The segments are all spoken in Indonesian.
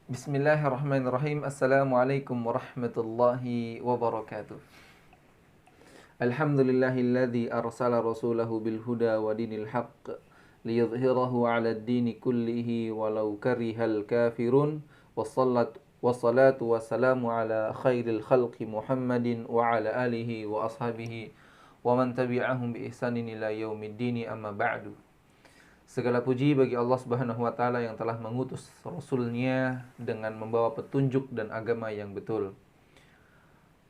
Bismillahirrahmanirrahim. Assalamualaikum warahmatullahi wabarakatuh. Alhamdulillahilladzi arsala rasulahu bil huda wa dinil haqq liyudhhirahu 'ala ad-dini kullihi walau karihal kafirun. Wassalatu wassalamu ala khairil khalqi Muhammadin wa ala alihi wa ashabihi wa man tabi'ahum bi ihsanin ila yaumiddin, amma ba'du. Segala puji bagi Allah Subhanahu wa taala yang telah mengutus rasulnya dengan membawa petunjuk dan agama yang betul.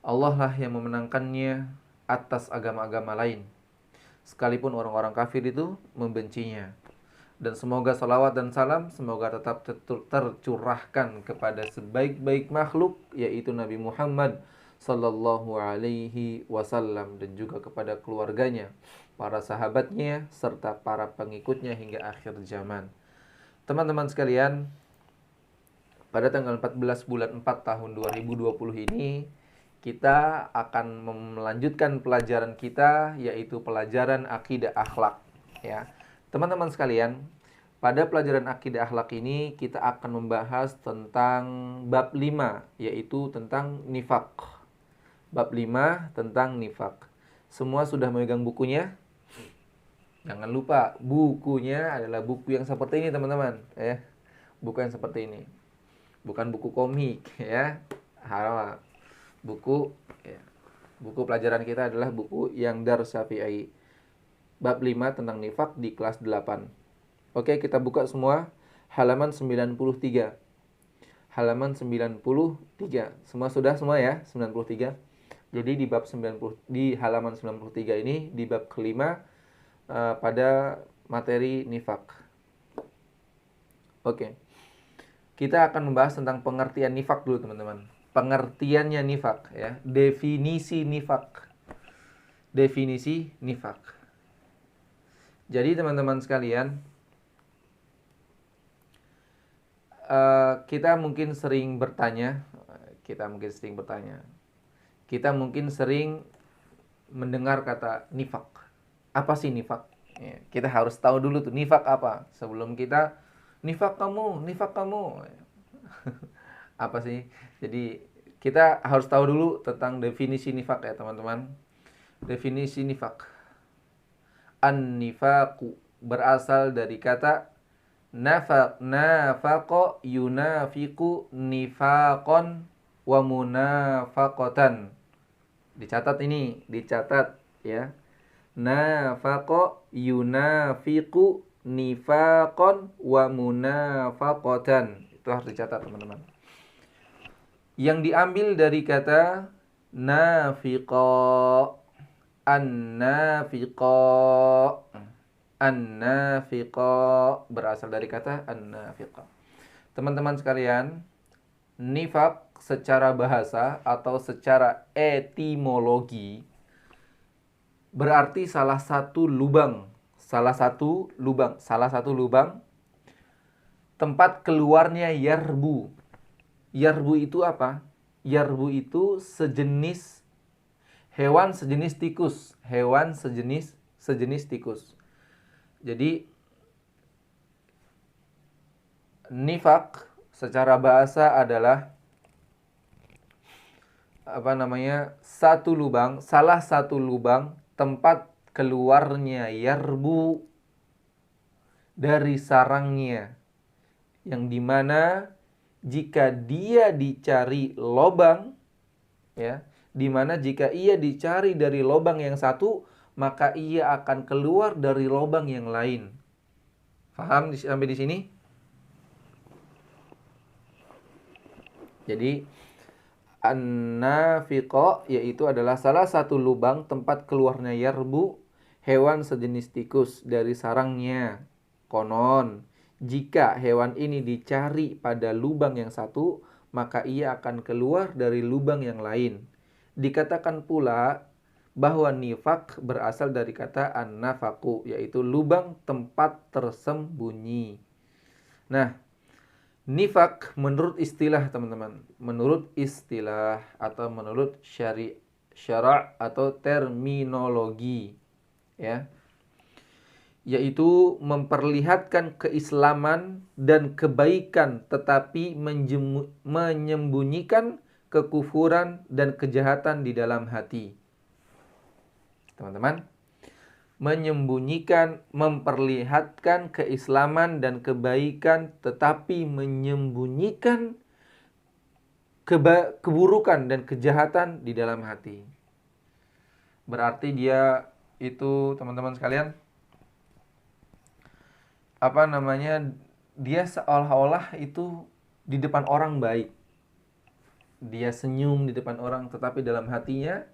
Allah lah yang memenangkannya atas agama-agama lain, sekalipun orang-orang kafir itu membencinya. Dan semoga salawat dan salam semoga tetap tercurahkan kepada sebaik-baik makhluk, yaitu Nabi Muhammad sallallahu alaihi wasallam, dan juga kepada keluarganya, para sahabatnya, serta para pengikutnya hingga akhir zaman. Teman-teman sekalian, pada tanggal 14 bulan 4 tahun 2020 ini, kita akan melanjutkan pelajaran kita, yaitu pelajaran akidah akhlak. Ya, teman-teman sekalian, pada pelajaran akidah akhlak ini, kita akan membahas tentang bab 5, yaitu tentang nifak. Bab 5 tentang nifak. Semua sudah memegang bukunya? Jangan lupa, bukunya adalah buku yang seperti ini, teman-teman. Buku yang seperti ini. Bukan buku komik, ya. Buku pelajaran kita adalah buku yang Dar Syafi'i. Bab 5 tentang nifak di kelas 8. Oke, kita buka semua halaman 93. Halaman 93. Semua sudah semua ya, 93. Jadi di bab 90, di halaman 93 ini, di bab kelima, pada materi nifak. Oke. Kita akan membahas tentang pengertian nifak dulu, teman-teman. Pengertiannya nifak, ya. Definisi nifak. Definisi nifak. Jadi teman-teman sekalian, kita mungkin sering bertanya, kita mungkin sering mendengar kata nifak. Apa sih nifak? Ya, kita harus tahu dulu tuh nifak apa sebelum kita nifak kamu. Apa sih? Jadi kita harus tahu dulu tentang definisi nifak, ya teman-teman. Definisi nifak. An-nifaqu berasal dari kata nafaqa yunafiqu nifaqan wa munafaqatan. Dicatat ya. Nafaqa yunafiqu nifaqan wa munafaqatan. Itu harus dicatat, teman-teman. Yang diambil dari kata nafiqa. An-nafiqa berasal dari kata an-nafiqa. Teman-teman sekalian, nifak secara bahasa atau secara etimologi berarti salah satu lubang tempat keluarnya yarbu. Yarbu itu apa? Yarbu itu hewan sejenis tikus. Jadi nifak secara bahasa adalah salah satu lubang tempat keluarnya yarbu dari sarangnya, yang dimana jika dia dicari lubang, ya, dimana jika ia dicari dari lubang yang satu, maka ia akan keluar dari lubang yang lain. Paham sampai di sini? Jadi an-nafiqa yaitu adalah salah satu lubang tempat keluarnya yarbu, hewan sejenis tikus, dari sarangnya. Konon, jika hewan ini dicari pada lubang yang satu, maka ia akan keluar dari lubang yang lain. Dikatakan pula bahwa nifak berasal dari kata an-nafaqu, yaitu lubang tempat tersembunyi. Nah, nifak menurut istilah, teman-teman, menurut istilah atau menurut syara' atau terminologi, ya, yaitu memperlihatkan keislaman dan kebaikan tetapi menyembunyikan kekufuran dan kejahatan di dalam hati. Teman-teman, memperlihatkan keislaman dan kebaikan tetapi menyembunyikan keburukan dan kejahatan di dalam hati. Berarti dia itu, teman-teman sekalian, dia seolah-olah itu di depan orang baik. Dia senyum di depan orang, tetapi dalam hatinya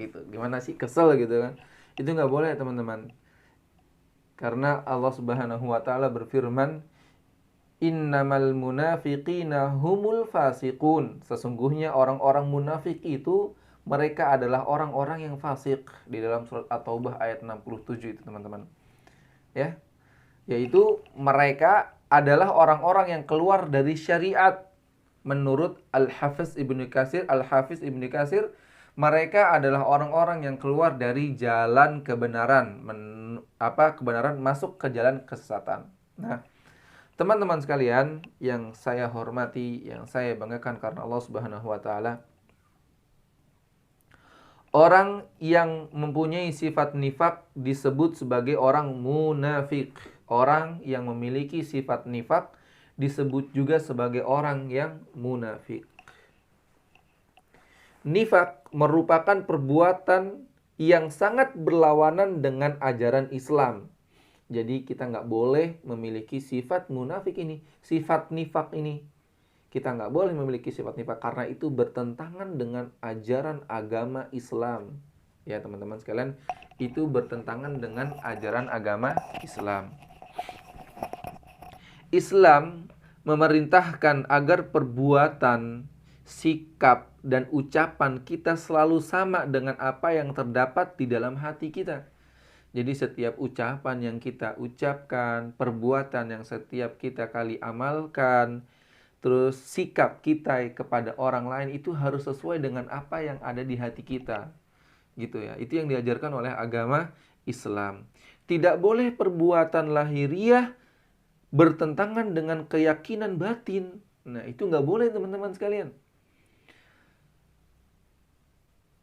gitu. Gimana sih, kesel gitu kan. Itu nggak boleh, teman-teman. Karena Allah Subhanahu wa taala berfirman, innamal munafiqina humul fasiqun. Sesungguhnya orang-orang munafik itu mereka adalah orang-orang yang fasik, di dalam surat At-Taubah ayat 67 itu, teman-teman. Ya. Yaitu mereka adalah orang-orang yang keluar dari syariat. Menurut Al-Hafiz Ibnu Katsir, mereka adalah orang-orang yang keluar dari jalan kebenaran, kebenaran masuk ke jalan kesesatan. Nah, teman-teman sekalian yang saya hormati, yang saya banggakan karena Allah Subhanahu wa taala, orang yang mempunyai sifat nifak disebut sebagai orang munafik. Orang yang memiliki sifat nifak disebut juga sebagai orang yang munafik. Nifak merupakan perbuatan yang sangat berlawanan dengan ajaran Islam. Jadi kita nggak boleh memiliki sifat munafik ini, sifat nifak ini. Kita nggak boleh memiliki sifat nifak karena itu bertentangan dengan ajaran agama Islam. Ya teman-teman sekalian, itu bertentangan dengan ajaran agama Islam. Islam memerintahkan agar perbuatan, sikap, dan ucapan kita selalu sama dengan apa yang terdapat di dalam hati kita. Jadi setiap ucapan yang kita ucapkan, perbuatan yang setiap kita kali amalkan, terus sikap kita kepada orang lain itu harus sesuai dengan apa yang ada di hati kita. Gitu ya. Itu yang diajarkan oleh agama Islam. Tidak boleh perbuatan lahiriah bertentangan dengan keyakinan batin. Nah, itu nggak boleh, teman-teman sekalian.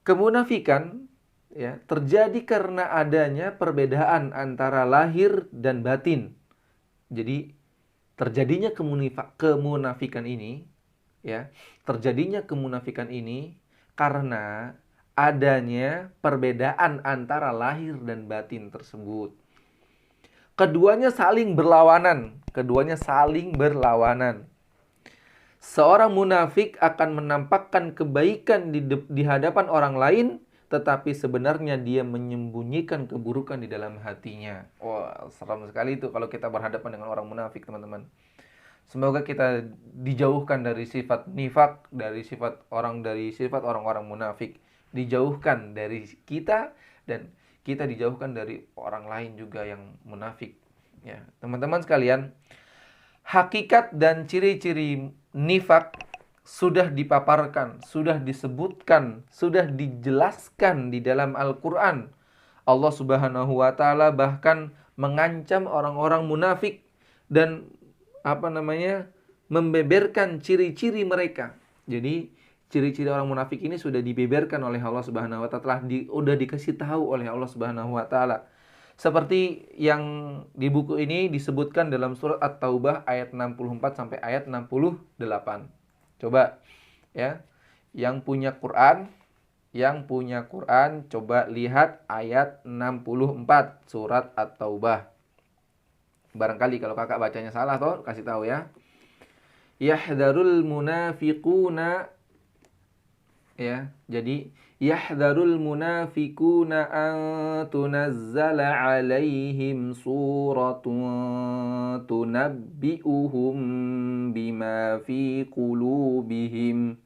Kemunafikan ya terjadi karena adanya perbedaan antara lahir dan batin. Jadi terjadinya kemunafikan ini ya, terjadinya kemunafikan ini karena adanya perbedaan antara lahir dan batin tersebut. Keduanya saling berlawanan. Seorang munafik akan menampakkan kebaikan di hadapan orang lain, tetapi sebenarnya dia menyembunyikan keburukan di dalam hatinya. Wah, seram sekali itu kalau kita berhadapan dengan orang munafik, teman-teman. Semoga kita dijauhkan dari sifat nifak, dari sifat orang-orang munafik. Dijauhkan dari kita dan kita dijauhkan dari orang lain juga yang munafik. Ya, teman-teman sekalian, hakikat dan ciri-ciri nifak sudah dipaparkan, sudah disebutkan, sudah dijelaskan di dalam Al-Quran. Allah Subhanahu wa taala bahkan mengancam orang-orang munafik dan membeberkan ciri-ciri mereka. Jadi ciri-ciri orang munafik ini sudah dibeberkan oleh Allah Subhanahu wa taala, sudah dikasih tahu oleh Allah Subhanahu wa taala. Seperti yang di buku ini disebutkan dalam surat At-Taubah ayat 64 sampai ayat 68. Coba ya, yang punya Quran coba lihat ayat 64 surat At-Taubah. Barangkali kalau kakak bacanya salah toh kasih tahu ya. Yahdharul munafiquna ya. Jadi yahdharul munafiquna an tunazzala alaihim suratun tunabbi'uhum bima fi qulubihim.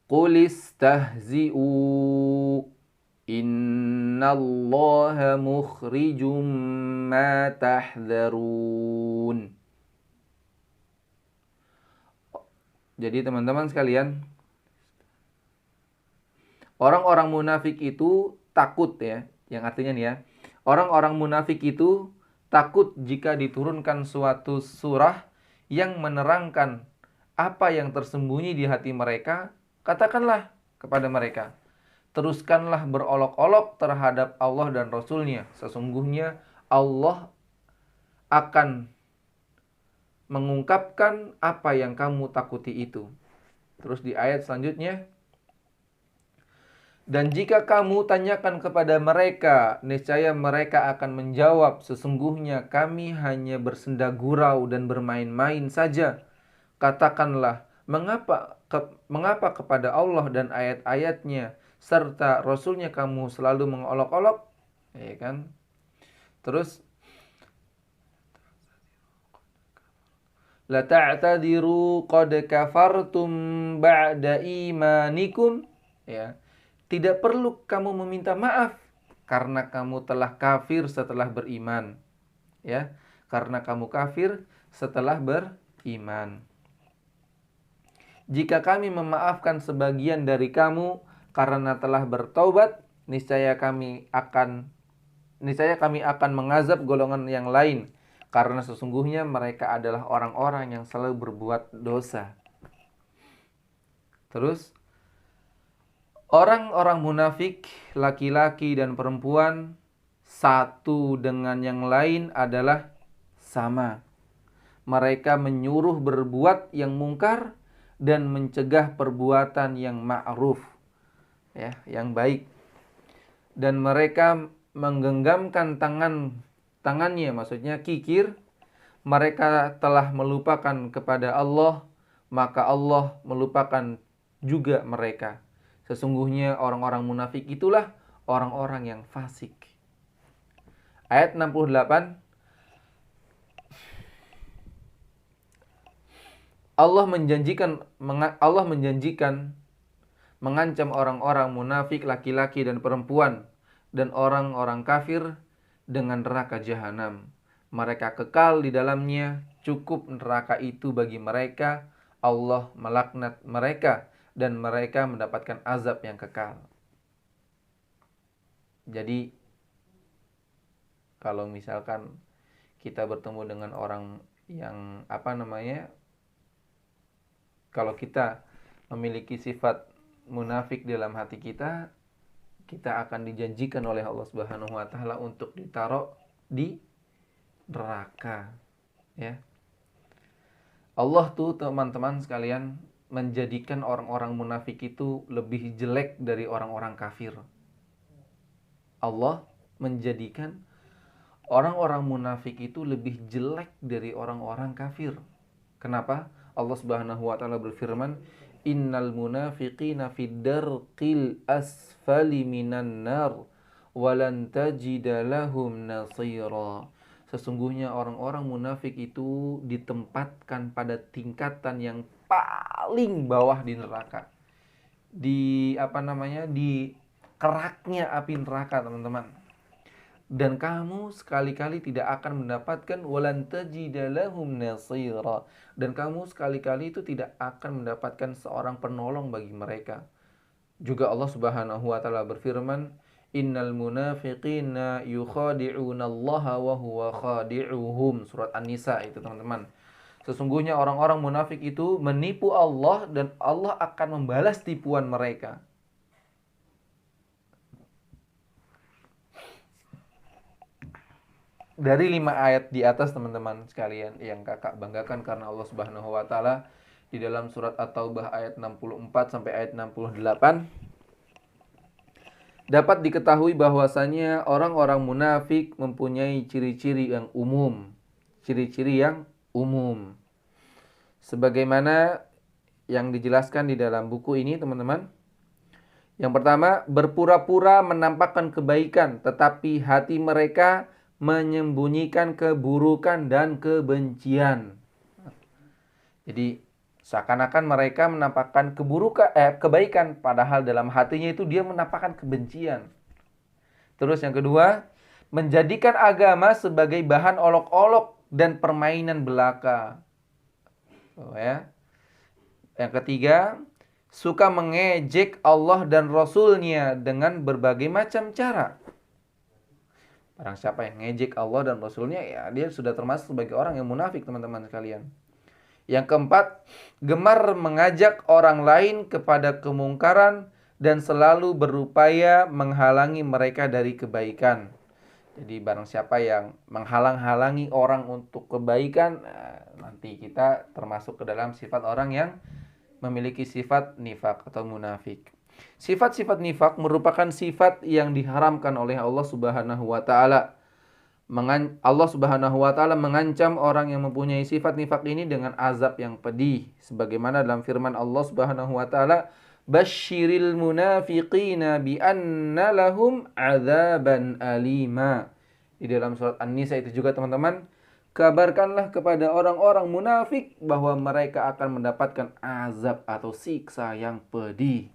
Qul istahzi'u innallaha mukhrijum ma tahdharun. Jadi teman-teman sekalian, orang-orang munafik itu takut ya, yang artinya nih ya, Orang-orang munafik itu takut jika diturunkan suatu surah yang menerangkan apa yang tersembunyi di hati mereka. Katakanlah kepada mereka, teruskanlah berolok-olok terhadap Allah dan Rasul-Nya. Sesungguhnya Allah akan mengungkapkan apa yang kamu takuti itu. Terus di ayat selanjutnya, dan jika kamu tanyakan kepada mereka, niscaya mereka akan menjawab, sesungguhnya kami hanya bersenda gurau dan bermain-main saja. Katakanlah, mengapa kepada Allah dan ayat-ayatnya serta Rasulnya kamu selalu mengolok-olok? Ya kan? Terus, la ta'tadiru qad kafartum ba'da imanikum. Ya. Tidak perlu kamu meminta maaf karena kamu telah kafir setelah beriman. Ya, karena kamu kafir setelah beriman. Jika kami memaafkan sebagian dari kamu karena telah bertaubat, niscaya kami akan mengazab golongan yang lain karena sesungguhnya mereka adalah orang-orang yang selalu berbuat dosa. Terus, orang-orang munafik, laki-laki dan perempuan, satu dengan yang lain adalah sama. Mereka menyuruh berbuat yang mungkar dan mencegah perbuatan yang ma'ruf, ya, yang baik. Dan mereka menggenggamkan tangannya, maksudnya kikir. Mereka telah melupakan kepada Allah, maka Allah melupakan juga mereka. Sesungguhnya orang-orang munafik itulah orang-orang yang fasik. Ayat 68. Allah menjanjikan mengancam orang-orang munafik laki-laki dan perempuan dan orang-orang kafir dengan neraka jahanam. Mereka kekal di dalamnya, cukup neraka itu bagi mereka. Allah melaknat mereka dan mereka mendapatkan azab yang kekal. Jadi, kalau misalkan kita bertemu dengan orang yang kalau kita memiliki sifat munafik dalam hati kita, kita akan dijanjikan oleh Allah Subhanahu wa taala untuk ditaruh di neraka, ya. Allah tuh teman-teman sekalian menjadikan orang-orang munafik itu lebih jelek dari orang-orang kafir. Allah menjadikan orang-orang munafik itu lebih jelek dari orang-orang kafir. Kenapa? Allah Subhanahu wa taala berfirman, "Innal munafiqina fid darqil asfali minan nar walan tajida lahum nasira." Sesungguhnya orang-orang munafik itu ditempatkan pada tingkatan yang paling bawah di neraka. Di keraknya api neraka, teman-teman. Dan kamu sekali-kali tidak akan mendapatkan walan tajida lahum nasira. Dan kamu sekali-kali itu tidak akan mendapatkan seorang penolong bagi mereka. Juga Allah Subhanahu wa taala berfirman, "Innal munafiqina yukhadi'unallaha wa huwa khadi'uhum." Surat An-Nisa itu, teman-teman. Sesungguhnya orang-orang munafik itu menipu Allah dan Allah akan membalas tipuan mereka. Dari 5 ayat di atas, teman-teman sekalian, yang kakak banggakan karena Allah Subhanahu wa taala di dalam surat At-Taubah ayat 64 sampai ayat 68 dapat diketahui bahwasanya orang-orang munafik mempunyai ciri-ciri yang umum. Ciri-ciri yang umum. Sebagaimana yang dijelaskan di dalam buku ini, teman-teman. Yang pertama, berpura-pura menampakkan kebaikan, tetapi hati mereka menyembunyikan keburukan dan kebencian. Jadi, seakan-akan mereka menampakkan kebaikan, padahal dalam hatinya itu dia menampakkan kebencian. Terus yang kedua, menjadikan agama sebagai bahan olok-olok dan permainan belaka. Ya. Yang ketiga, suka mengejek Allah dan Rasul-Nya dengan berbagai macam cara. Barang siapa yang ngejek Allah dan Rasulnya, ya dia sudah termasuk sebagai orang yang munafik, teman-teman sekalian. Yang keempat, gemar mengajak orang lain kepada kemungkaran dan selalu berupaya menghalangi mereka dari kebaikan. Jadi barang siapa yang menghalang-halangi orang untuk kebaikan, nanti kita termasuk ke dalam sifat orang yang memiliki sifat nifak atau munafik. Sifat-sifat nifak merupakan sifat yang diharamkan oleh Allah Subhanahu wa taala. Allah Subhanahu wa taala mengancam orang yang mempunyai sifat nifak ini dengan azab yang pedih, sebagaimana dalam firman Allah Subhanahu wa taala, "Basyiril munafiqina bi anna lahum adzaban alima." Di dalam surat An-Nisa itu juga, teman-teman, kabarkanlah kepada orang-orang munafik bahwa mereka akan mendapatkan azab atau siksa yang pedih.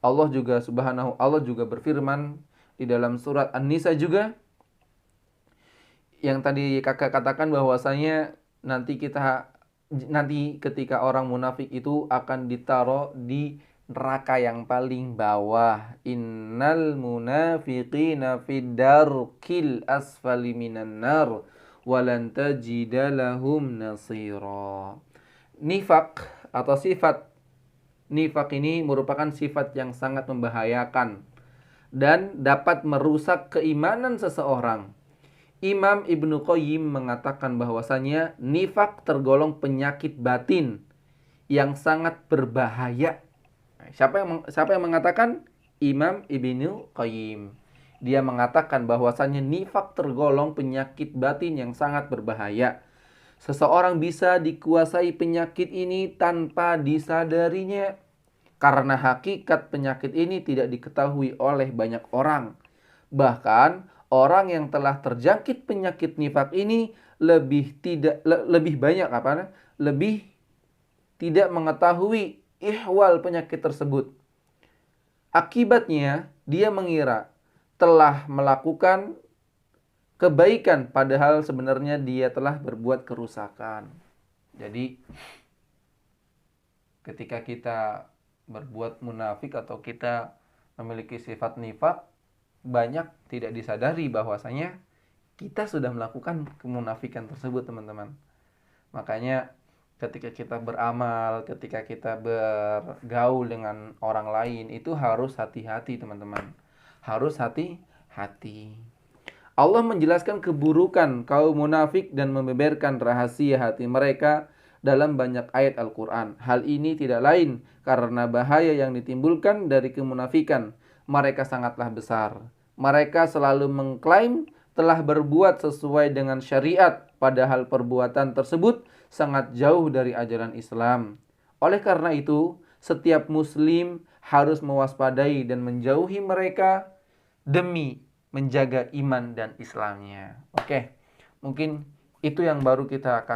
Allah juga berfirman di dalam surat An-Nisa juga, yang tadi kakak katakan bahwasanya nanti ketika orang munafik itu akan ditaruh di neraka yang paling bawah. Innal munafiqina fid darkil asfali minan nar walan tajida lahum nasira. Nifak atau sifat nifak ini merupakan sifat yang sangat membahayakan dan dapat merusak keimanan seseorang. Imam Ibnu Qayyim mengatakan bahwasanya nifak tergolong penyakit batin yang sangat berbahaya. Siapa yang mengatakan? Imam Ibnu Qayyim. Dia mengatakan bahwasanya nifak tergolong penyakit batin yang sangat berbahaya. Seseorang bisa dikuasai penyakit ini tanpa disadarinya, karena hakikat penyakit ini tidak diketahui oleh banyak orang. Bahkan orang yang telah terjangkit penyakit nifak ini lebih tidak mengetahui ihwal penyakit tersebut. Akibatnya dia mengira telah melakukan kebaikan, padahal sebenarnya dia telah berbuat kerusakan. Jadi ketika kita berbuat munafik atau kita memiliki sifat nifak, banyak tidak disadari bahwasanya kita sudah melakukan kemunafikan tersebut, teman-teman. Makanya ketika kita beramal, ketika kita bergaul dengan orang lain, itu harus hati-hati, teman-teman. Harus hati-hati. Allah menjelaskan keburukan kaum munafik dan membeberkan rahasia hati mereka dalam banyak ayat Al-Quran. Hal ini tidak lain karena bahaya yang ditimbulkan dari kemunafikan. Mereka sangatlah besar. Mereka selalu mengklaim telah berbuat sesuai dengan syariat, padahal perbuatan tersebut sangat jauh dari ajaran Islam. Oleh karena itu, setiap muslim harus mewaspadai dan menjauhi mereka demi menjaga iman dan Islamnya. Oke, mungkin itu yang baru kita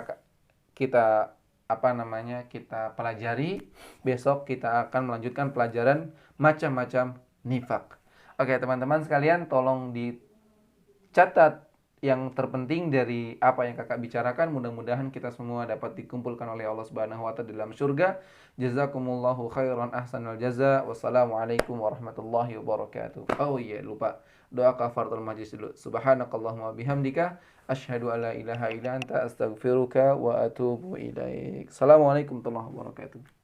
pelajari. Besok kita akan melanjutkan pelajaran macam-macam nifak. Oke, teman-teman sekalian, tolong dicatat yang terpenting dari apa yang kakak bicarakan. Mudah-mudahan kita semua dapat dikumpulkan oleh Allah Subhanahu wa taala dalam surga. Jazakumullahu khairan ahsanal jaza. Wassalamualaikum warahmatullahi wabarakatuh. Oh iya, lupa doa kafaratul majlis dulu. Subhanakallahumma bihamdika asyhadu alla ilaha illa anta astaghfiruka wa atubu ilaik. Assalamualaikum warahmatullahi wabarakatuh.